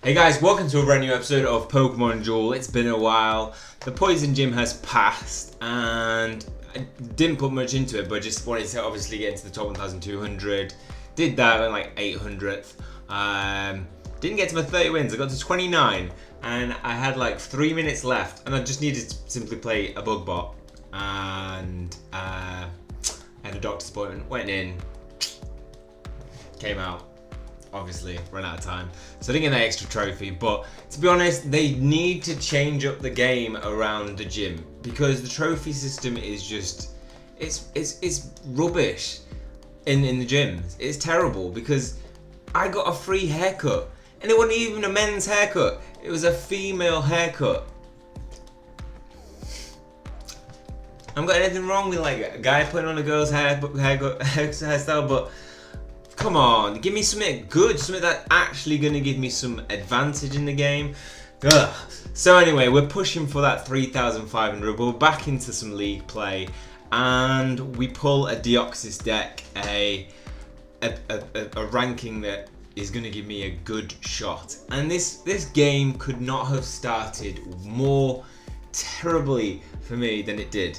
Hey guys, welcome to a brand new episode of Pokemon Duel. It's been a while. The Poison Gym has passed and I didn't put much into it, but just wanted to obviously get into the top 1,200. Did that on like 800th. Didn't get to my 30 wins. I got to 29 and I had like 3 minutes left and I just needed to simply play a bug bot. And I had a doctor's appointment, went in, came out. Obviously, ran out of time, so I didn't get that extra trophy. But to be honest, they need to change up the game around the gym because the trophy system is just it's rubbish in the gyms. It's terrible because I got a free haircut and it wasn't even a men's haircut. It was a female haircut. I haven't got anything wrong with like a guy putting on a girl's hairstyle, but come on, give me something good, something that's actually going to give me some advantage in the game. Ugh. So anyway, we're pushing for that 3,500. We're back into some league play, and we pull a Deoxys deck, a ranking that is going to give me a good shot. And this game could not have started more terribly for me than it did,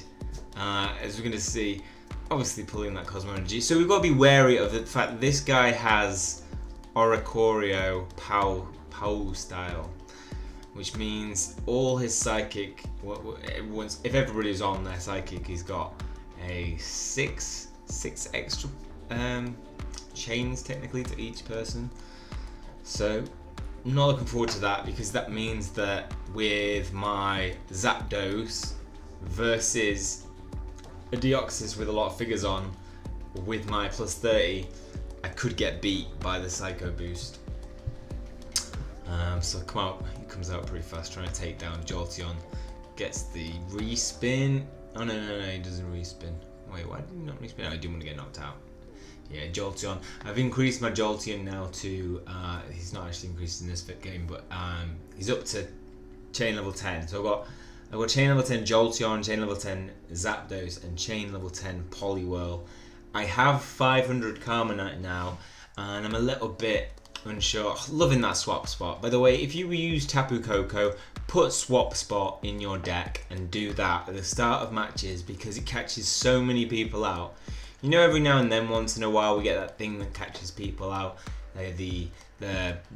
as we're going to see. Obviously pulling that Cosmo Energy, so we've got to be wary of the fact that this guy has Oricorio Pow style, which means all his psychic, if everybody's on their psychic, he's got a six extra chains technically to each person. So I'm not looking forward to that because that means that with my Zapdos versus a Deoxys with a lot of figures on, with my plus 30, I could get beat by the Psycho Boost. So he comes out pretty fast, trying to take down Jolteon. Gets the respin. Oh no, he doesn't respin. Wait, why did he not respin? I didn't want to get knocked out. Yeah, Jolteon. I've increased my Jolteon now to, he's not actually increased in this game, but he's up to chain level 10. So I've got chain level 10 Jolteon, chain level 10 Zapdos, and chain level 10 Poliwhirl. I have 500 Carmonite now, and I'm a little bit unsure. Loving that swap spot. By the way, if you use Tapu Koko, put swap spot in your deck and do that at the start of matches because it catches so many people out. You know, every now and then, once in a while, we get that thing that catches people out. The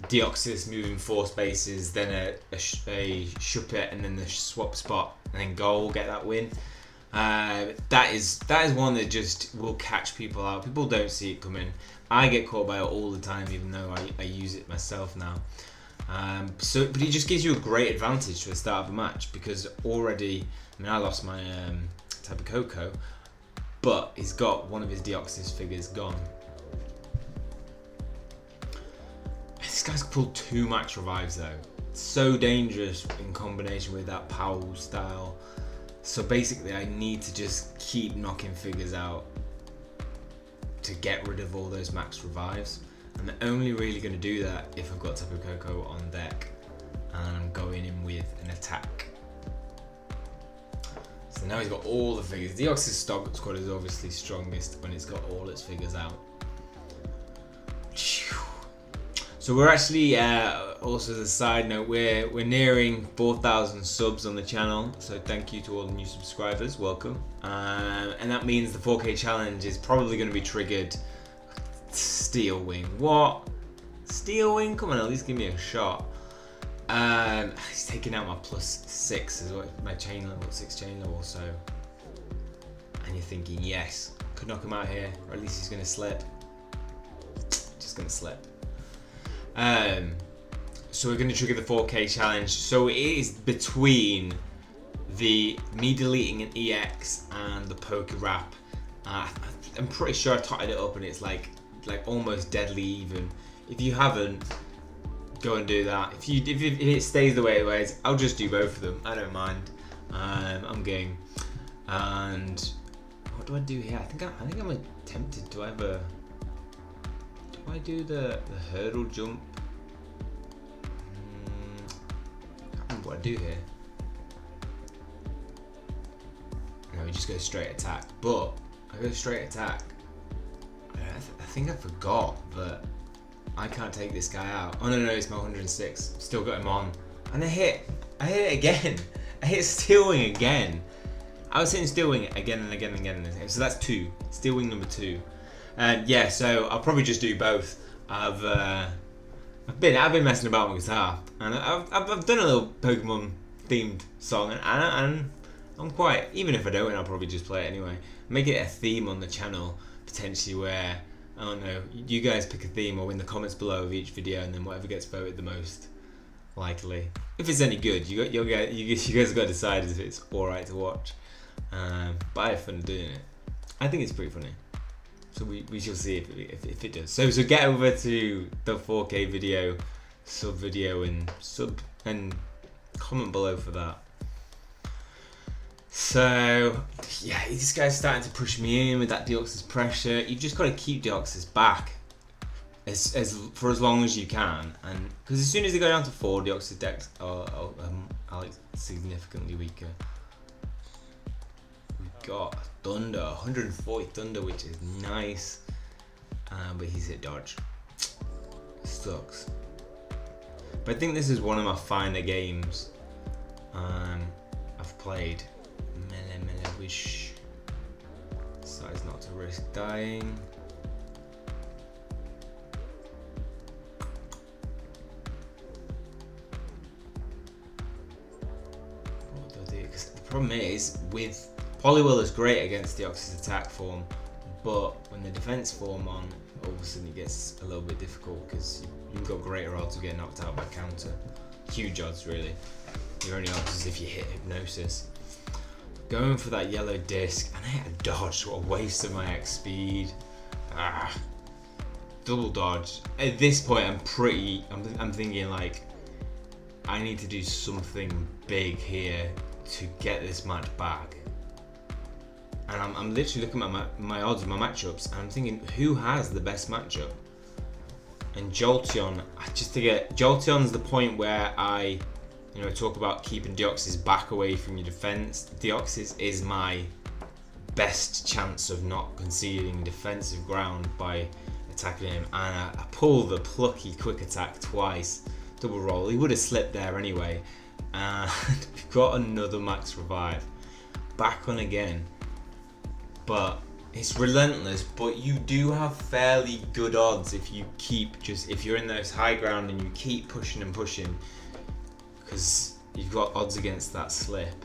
Deoxys moving 4 spaces, then a Shuppet, and then the swap spot, and then Goal get that win. That is one that just will catch people out. People don't see it coming. I get caught by it all the time, even though I use it myself now. But it just gives you a great advantage to the start of a match because already, I lost my Tapu Koko, but he's got one of his Deoxys figures gone. This guy's pulled 2 max revives though. It's so dangerous in combination with that Pow style. So basically I need to just keep knocking figures out to get rid of all those max revives. And I'm only really going to do that if I've got Tapu Koko on deck and I'm going in with an attack. So now he's got all the figures. The Deoxys stock squad is obviously strongest when it's got all its figures out. So we're actually, also as a side note, we're nearing 4,000 subs on the channel. So thank you to all the new subscribers, welcome. And that means the 4K challenge is probably going to be triggered. Steel Wing, what? Steel Wing, come on, at least give me a shot. He's taking out my plus 6 as well, my chain level, 6 chain level, so. And you're thinking, yes, could knock him out here, or at least he's going to slip. Just going to slip. So we're going to trigger the 4K challenge. So it is between me deleting an EX and the Pokérap. I'm pretty sure I totted it up and it's like almost deadly even. If you haven't, go and do that. If it stays the way it is, I'll just do both of them. I don't mind. I'm game. And what do I do here? I think I'm tempted. Do I do the hurdle jump? I can't remember what I do here. No, we just go straight attack. But I go straight attack. I think I forgot that I can't take this guy out. Oh no, it's my 106. Still got him on. And I hit it again. I hit Steel Wing again. I was hitting Steel Wing again and again and again. So that's 2. Steel Wing number 2. And yeah, so I'll probably just do both. I've been messing about with guitar, and I've done a little Pokemon themed song, and I'm quite, even if I don't win, I'll probably just play it anyway. Make it a theme on the channel, potentially, where, I don't know, you guys pick a theme or in the comments below of each video, and then whatever gets voted the most likely. If it's any good, you guys have got to decide if it's alright to watch. But I have fun doing it. I think it's pretty funny. So we shall see if it does. So get over to the 4K video, sub and comment below for that. So yeah, this guy's starting to push me in with that Deoxys pressure. You've just got to keep Deoxys back for as long as you can, and because as soon as they go down to 4, Deoxys decks are like significantly weaker. Got Thunder, 140 Thunder, which is nice, but he's hit dodge. Sucks. But I think this is one of my finer games I've played. Mele wish. Decides not to risk dying. What do I do? Because the problem is with Poliwhirl is great against Deoxys attack form, but when the defense form on, all of a sudden it gets a little bit difficult because you've got greater odds of getting knocked out by counter. Huge odds, really. Your only odds is if you hit Hypnosis. Going for that yellow disc, and I hit a dodge. What a waste of my X speed. Double dodge. At this point, I'm thinking like, I need to do something big here to get this match back. And I'm literally looking at my odds, my matchups, and I'm thinking, who has the best matchup? And Jolteon, Jolteon's the point where I talk about keeping Deoxys back away from your defense. Deoxys is my best chance of not conceding defensive ground by attacking him, and I pull the plucky quick attack twice, double roll. He would have slipped there anyway, and we've got another max revive. Back on again. But it's relentless, but you do have fairly good odds if you if you're in those high ground and you keep pushing and pushing, because you've got odds against that slip.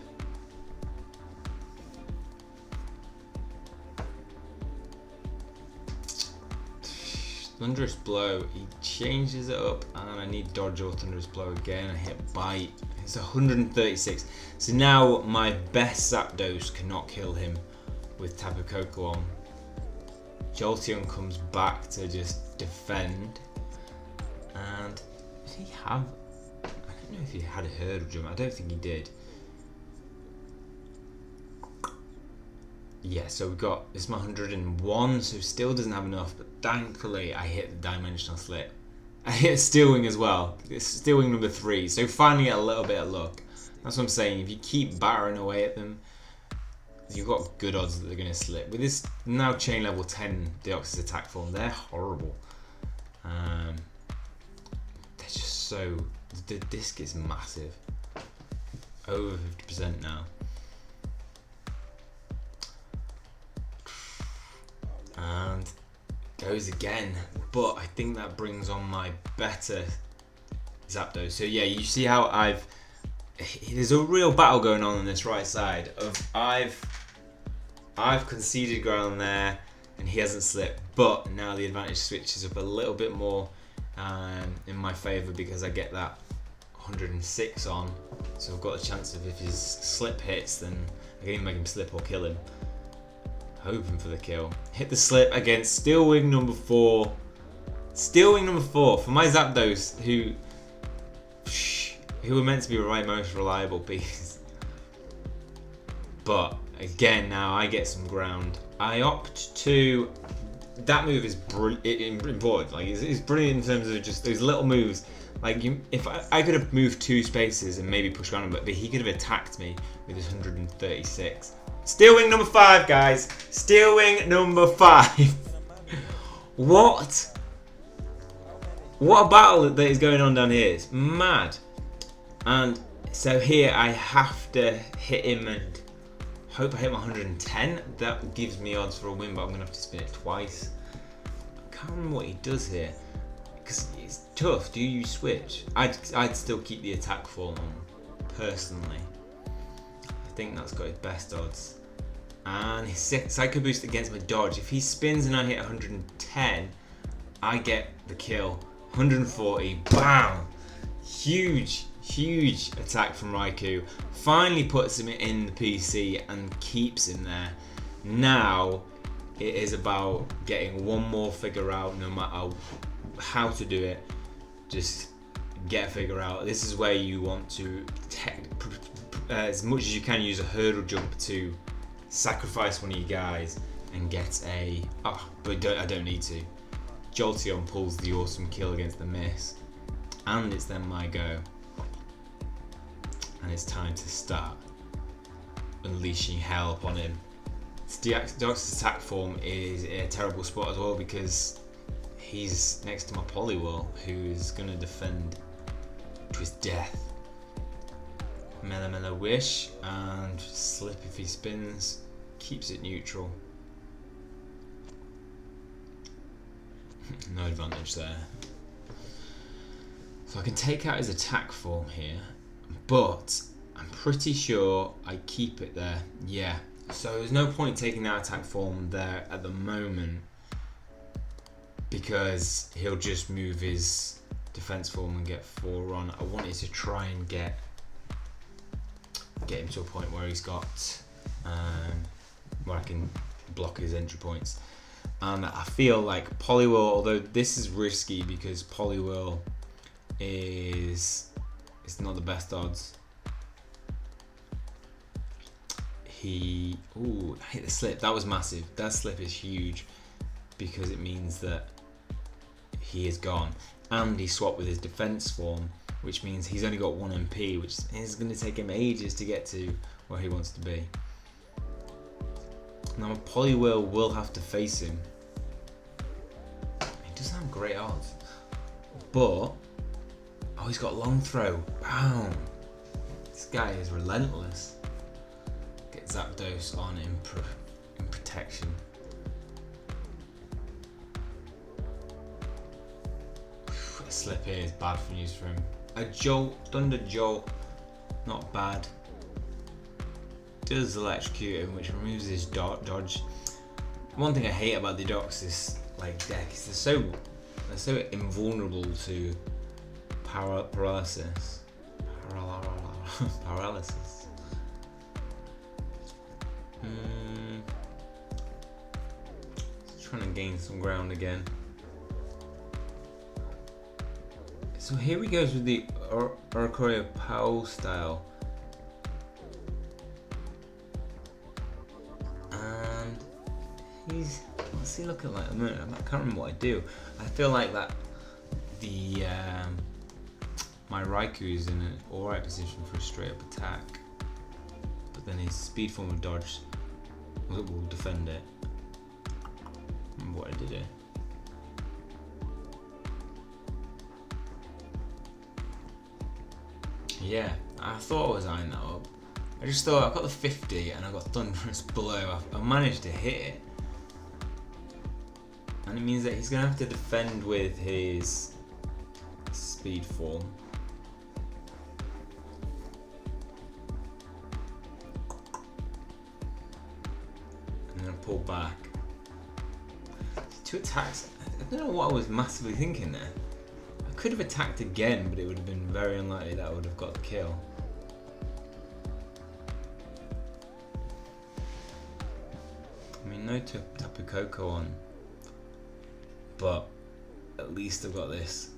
Thunderous Blow, he changes it up, and I need dodge or Thunderous Blow again. I hit bite. It's 136. So now my best Zapdos cannot kill him with Tapu Koko on. Jolteon comes back to just defend, and did he have? I don't know if he had a hurdle jump. I don't think he did. Yeah, so we've got, this is my 101, so still doesn't have enough, but thankfully I hit the Dimensional Slip. I hit Steel Wing as well. It's Steel Wing number 3, so finally a little bit of luck. That's what I'm saying. If you keep battering away at them, you've got good odds that they're going to slip. With this now chain level 10 Deoxys attack form, they're horrible. They're just so... The disc is massive. Over 50% now. And goes again. But I think that brings on my better Zapdos. So yeah, you see how there's a real battle going on this right side of I've conceded ground there and he hasn't slipped, but now the advantage switches up a little bit more in my favour because I get that 106 on, so I've got a chance of, if his slip hits, then I can either make him slip or kill him. Hoping for the kill. Hit the slip against Steel Wing number 4. Steel Wing number 4 for my Zapdos, who were meant to be my most reliable piece. But again, now I get some ground. I opt to... That move is important. Like it's brilliant in terms of just those little moves. Like if I could have moved 2 spaces and maybe pushed around him, but he could have attacked me with his 136. Steel Wing number 5, guys. Steel Wing number 5. What? What a battle that is going on down here. It's mad. And so here I have to hit him and hope I hit my 110. That gives me odds for a win, but I'm going to have to spin it twice. I can't remember what he does here. Because it's tough. Do you switch? I'd still keep the attack form on, personally. I think that's got his best odds. And his Psycho Boost against my dodge. If he spins and I hit 110, I get the kill. 140, bam! Huge attack from Raikou. Finally puts him in the PC and keeps him there. Now it is about getting one more figure out, no matter how to do it. Just get a figure out. This is where you want to, as much as you can, use a hurdle jump to sacrifice one of you guys and get a. But I don't need to. Jolteon pulls the awesome kill against the miss, and it's then my go, and it's time to start unleashing hell upon him. Deoxys' attack form is a terrible spot as well because he's next to my Poliwhirl, who is going to defend to his death. Mela Wish and Slip if he spins, keeps it neutral. No advantage there. So I can take out his attack form here, but I'm pretty sure I keep it there. Yeah. So there's no point taking that attack form there at the moment because he'll just move his defense form and get 4 on. I wanted to try and get him to a point where he's got where I can block his entry points. And I feel like Poliwhirl, although this is risky because Poliwhirl is not the best odds. I hit the slip. That was massive. That slip is huge because it means that he is gone. And he swapped with his defense form, which means he's only got 1 MP, which is going to take him ages to get to where he wants to be. Now Poliwhirl will have to face him. He doesn't have great odds, but he's got long throw. Bam! This guy is relentless. Get Zapdos on in protection. A slip here is bad for news for him. A Jolt, Thunder Jolt, not bad. Does electrocute him, which removes his dodge. One thing I hate about the Deoxys deck is they're so invulnerable to paralysis. Paralysis. Trying to gain some ground again. So here he goes with the Oricorio Pow style. What's he looking like at the moment? I can't remember what I do. I feel like that my Raikou is in an alright position for a straight up attack, but then his speed form of dodge will defend it. Remember what I did here. Yeah, I thought I was eyeing that up. I just thought I got the 50 and I got Thunderous Blow. I managed to hit it. And it means that he's going to have to defend with his speed form. And then pull back. 2 attacks. I don't know what I was massively thinking there. I could have attacked again, but it would have been very unlikely that I would have got the kill. I mean, no Tapu Koko on. But at least I've got this.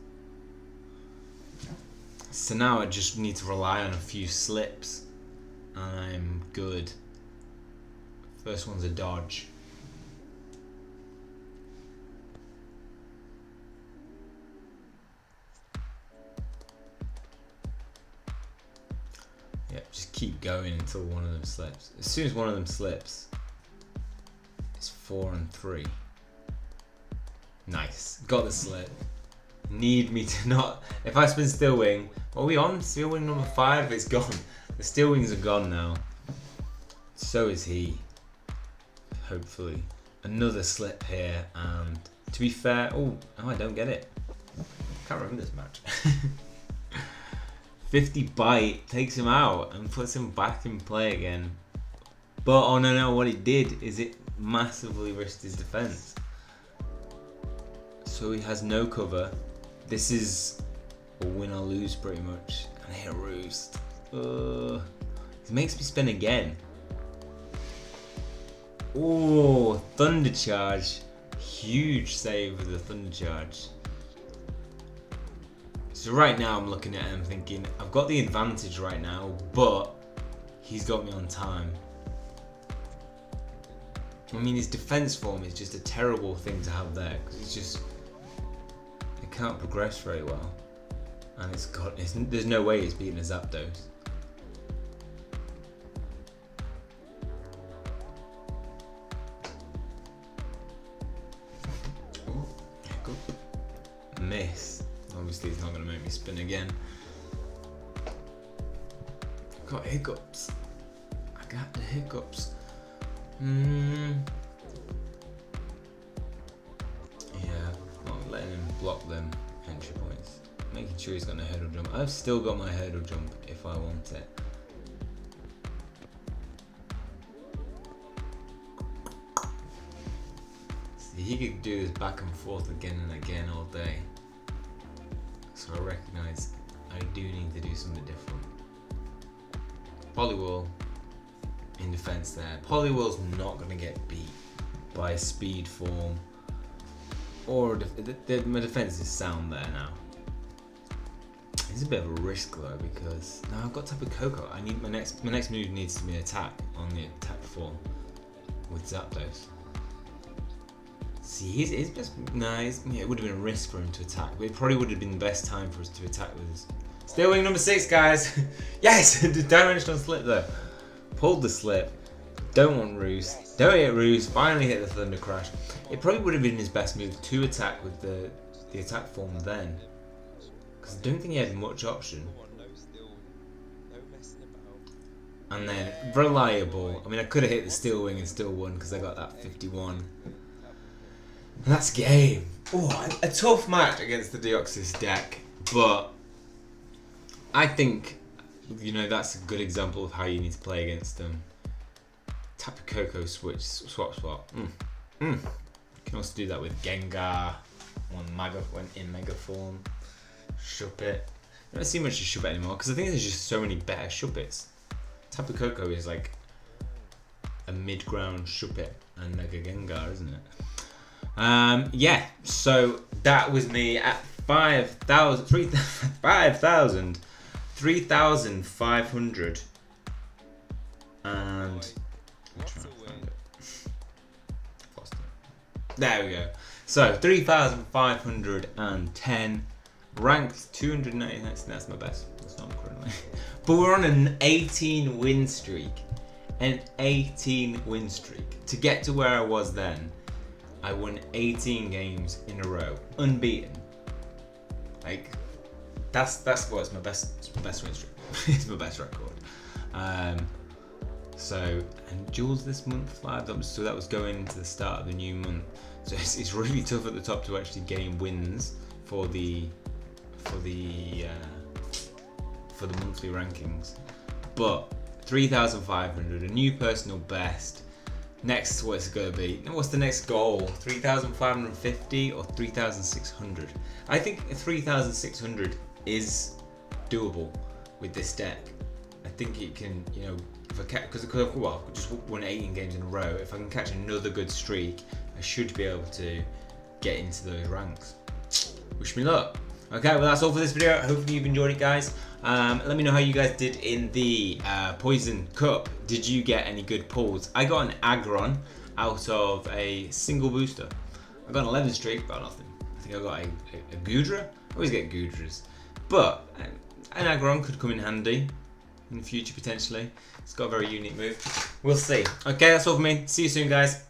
So now I just need to rely on a few slips and I'm good. First one's a dodge. Yep, just keep going until one of them slips. As soon as one of them slips, it's 4 and 3. Nice, got the slip. need me to not. If I spin Steel Wing, what are we on? Steel Wing number 5? It's gone. The Steel Wings are gone now. So is he. Hopefully. Another slip here, and to be fair, oh, I don't get it. Can't remember this match. 50 bite takes him out and puts him back in play again. But oh no, what it did is it massively risked his defense. So he has no cover. This is a win or lose pretty much. And I hit a roost. It makes me spin again. Oh, Thunder Charge. Huge save with the Thunder Charge. So right now I'm looking at it and I'm thinking, I've got the advantage right now, but he's got me on time. I mean, his defense form is just a terrible thing to have there, because it's just, it can't progress very well. And there's no way it's beating a Zapdos. Ooh, hiccup. Miss. Obviously it's not going to make me spin again. I've got hiccups. I got the hiccups. Yeah, not letting him block them entry points. Making sure he's got a hurdle jump. I've still got my hurdle jump if I want it. See, he could do this back and forth again and again all day. So I recognise I do need to do something different. Poliwhirl in defense there. Poliwhirl's not going to get beat by a speed form, or my defense is sound there now. It's a bit of a risk though, because now I've got Tapu Koko. I need my next move needs to be an attack on the attack form with Zapdos. See, his best. It would have been a risk for him to attack, but it probably would have been the best time for us to attack with his Steel Wing number 6, guys. Yes, the dimensional slip though. Pulled the slip. Don't want Roost. Don't hit Roost. Finally hit the Thunder Crash. It probably would have been his best move to attack with the attack form then, because I don't think he had much option. And then reliable. I mean, I could have hit the Steel Wing and still won because I got that 51. And that's game. Oh, a tough match against the Deoxys deck, but I think, you know, that's a good example of how you need to play against them. Tapu Koko swap. You can also do that with Gengar when in Mega form. Shuppet. I don't see much of Shuppet anymore because I think there's just so many better Shuppets. Tapu Koko is like a mid-ground Shuppet and Mega Gengar, isn't it? Yeah, so that was me at 3,500 and there we go. So 3,510, ranked 290. That's my best. That's not currently. But we're on an 18 win streak. An 18 win streak. To get to where I was then, I won 18 games in a row, unbeaten. Like, that's what's my best win streak. It's my best record. So, and Duels this month, so that was going into the start of the new month. So it's really tough at the top to actually gain wins for the monthly rankings. But 3,500, a new personal best. Next, what's it going to be? What's the next goal? 3,550 or 3,600? I think 3,600 is doable with this deck. I think it can, you know, if I because I've just won 18 games in a row. If I can catch another good streak, I should be able to get into those ranks. Wish me luck. Okay, well that's all for this video. Hopefully you've enjoyed it, guys. Let me know how you guys did in the Poison Cup. Did you get any good pulls? I got an Aggron out of a single booster. I got an 11 streak, but nothing. I think I got a Goodra. I always get Goodras. But an Aggron could come in handy in the future, potentially. It's got a very unique move. We'll see. Okay, that's all for me. See you soon, guys.